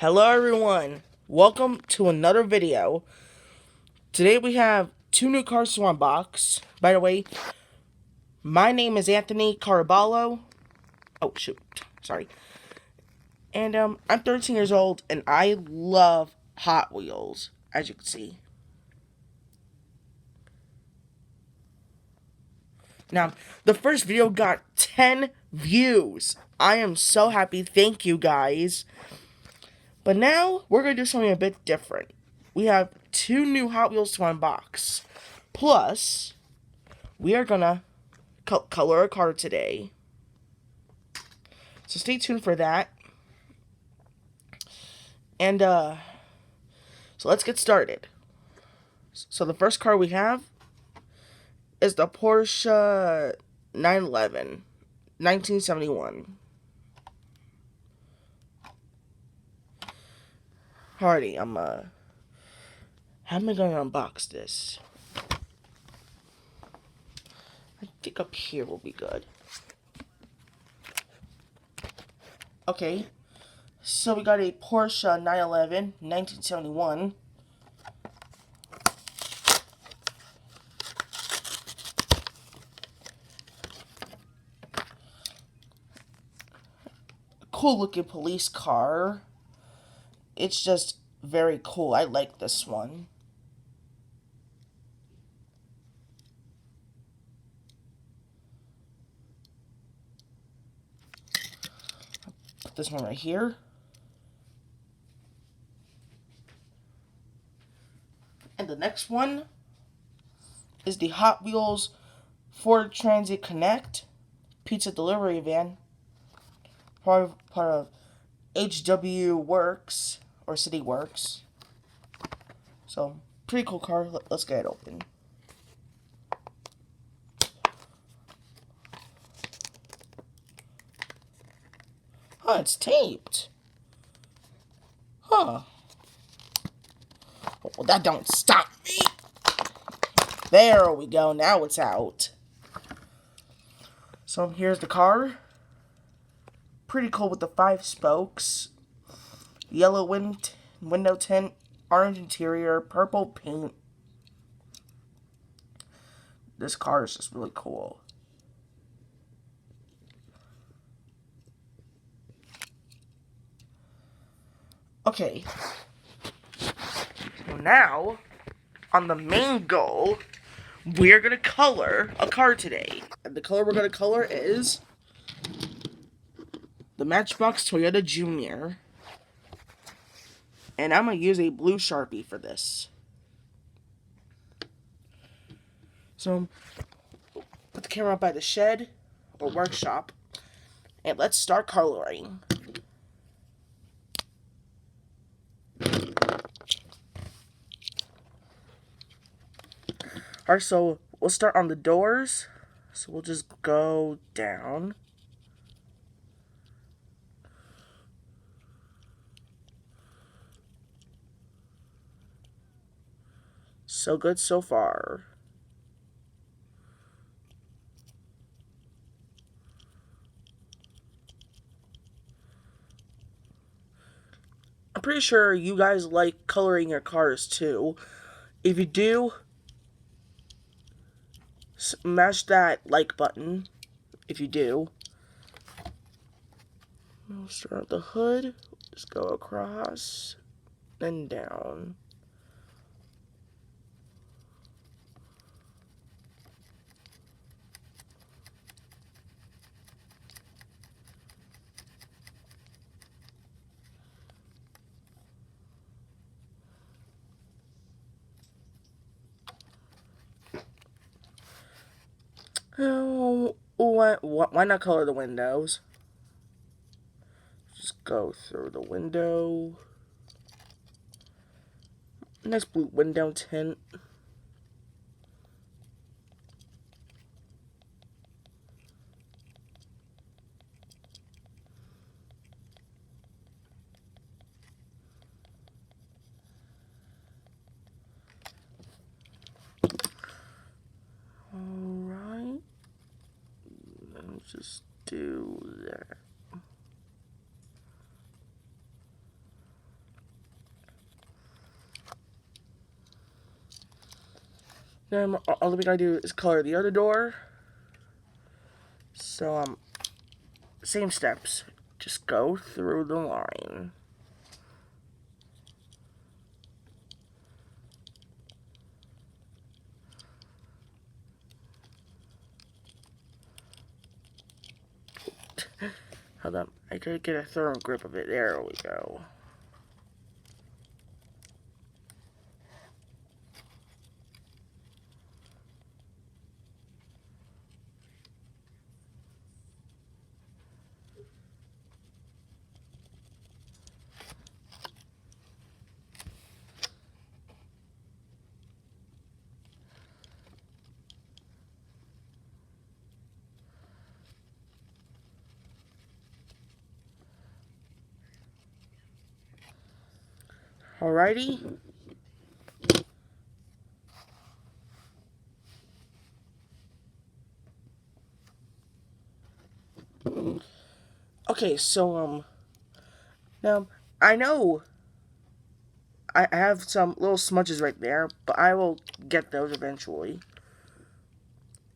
Hello everyone, welcome to another video. Today we have two new cars to unbox. By the way, my name is Anthony Caraballo. Oh shoot, sorry. And I'm 13 years old and I love Hot Wheels, as you can see. Now, the first video got 10 views. I am so happy, thank you guys. But now, we're going to do something a bit different. We have two new Hot Wheels to unbox. Plus, we are going to color a car today. So stay tuned for that. And, so let's get started. So the first car we have is the Porsche 911, 1971. Alrighty, how am I going to unbox this? I think up here will be good. Okay, so we got a Porsche 911, 1971. Cool looking police car. It's just very cool. I like this one. Put this one right here. And the next one is the Hot Wheels Ford Transit Connect pizza delivery van. Part of HW Works or City Works. So, pretty cool car. Let's get it open. Huh, it's taped. Huh. Well, that don't stop me. There we go. Now it's out. So here's the car. Pretty cool with the 5 spokes. Yellow window tint. Orange interior. Purple paint. This car is just really cool. Okay. So now, on the main goal, we're going to color a car today. And the color we're going to color is the Matchbox Toyota Junior. And I'm going to use a blue Sharpie for this. So, put the camera up by the shed or workshop. And let's start coloring. Alright, so we'll start on the doors. So we'll just go down. So good so far. I'm pretty sure you guys like coloring your cars too. If you do, smash that like button. If you do. We'll start at the hood. Just go across and down. Oh, why not color the windows? Just go through the window. Nice blue window tint. Alright. Let's just do that. Then all we gotta do is color the other door. So, same steps. Just go through the line. Hold on, I gotta get a thorough grip of it. There we go. Alrighty. Okay, so, now, I know I have some little smudges right there, but I will get those eventually.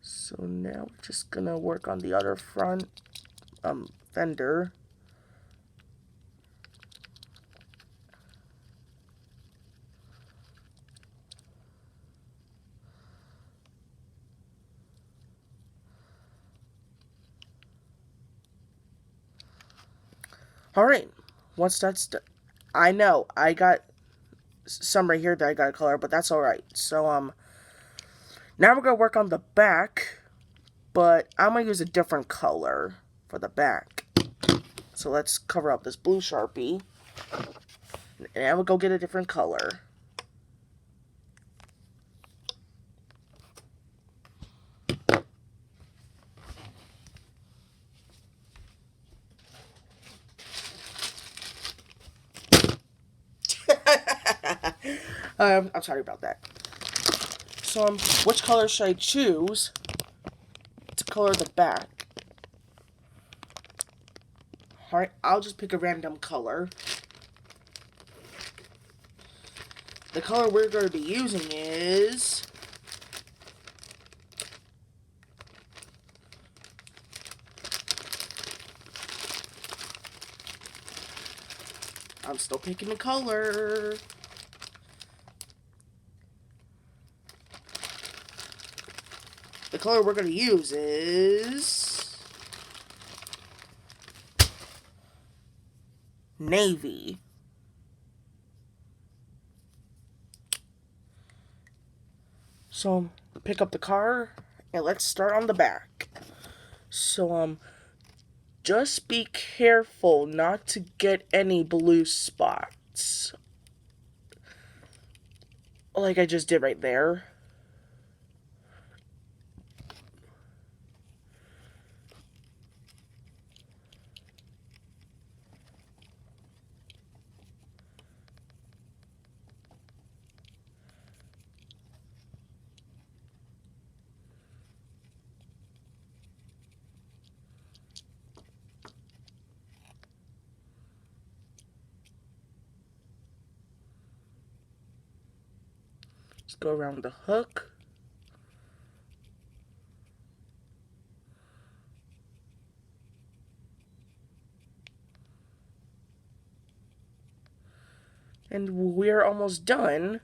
So now we're just gonna work on the other front, fender. Alright, once that's done, I know, I got some right here that I gotta color, but that's alright. So, now we're gonna work on the back, but I'm gonna use a different color for the back. So let's cover up this blue Sharpie, and I will go get a different color. I'm sorry about that. So, which color should I choose to color the back? Alright, I'll just pick a random color. The color we're going to be using is... I'm still picking the color. The color we're going to use is... navy. So, pick up the car, and let's start on the back. So, just be careful not to get any blue spots. Like I just did right there. Let's go around the hook. And we're almost done.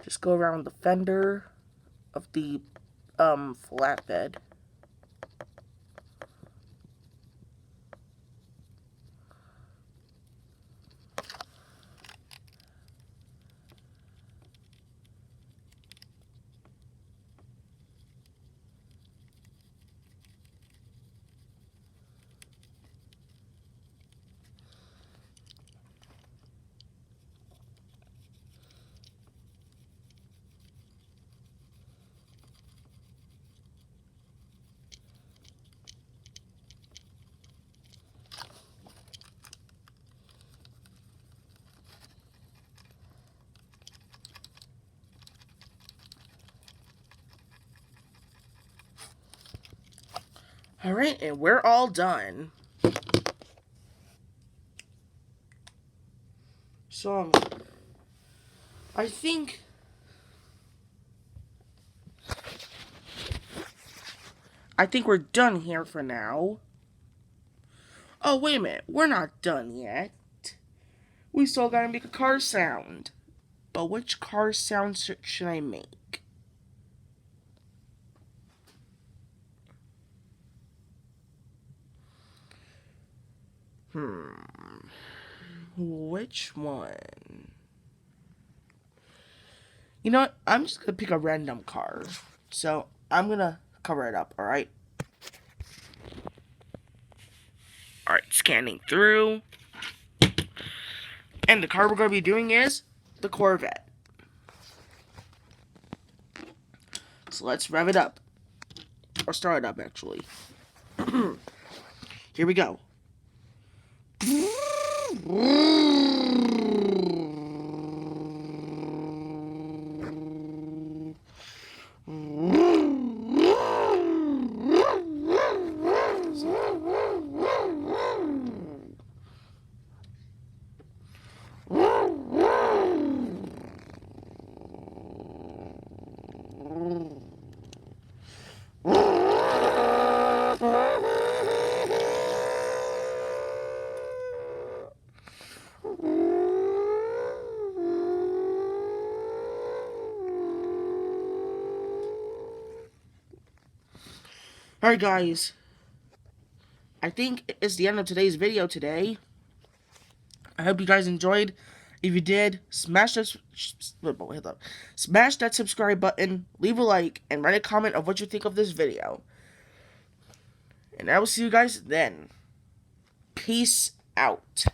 Just go around the fender of the flatbed. Alright, and we're all done. So, I think we're done here for now. Oh, wait a minute. We're not done yet. We still gotta make a car sound. But which car sound should I make? Which one? You know what? I'm just gonna pick a random car. So, I'm gonna cover it up, alright? Alright, scanning through. And the car we're gonna be doing is the Corvette. So let's rev it up. Or start it up, actually. Here we go. Alright guys, I think it's the end of today's video today. I hope you guys enjoyed. If you did, smash that subscribe button, leave a like, and write a comment of what you think of this video. And I will see you guys then. Peace out.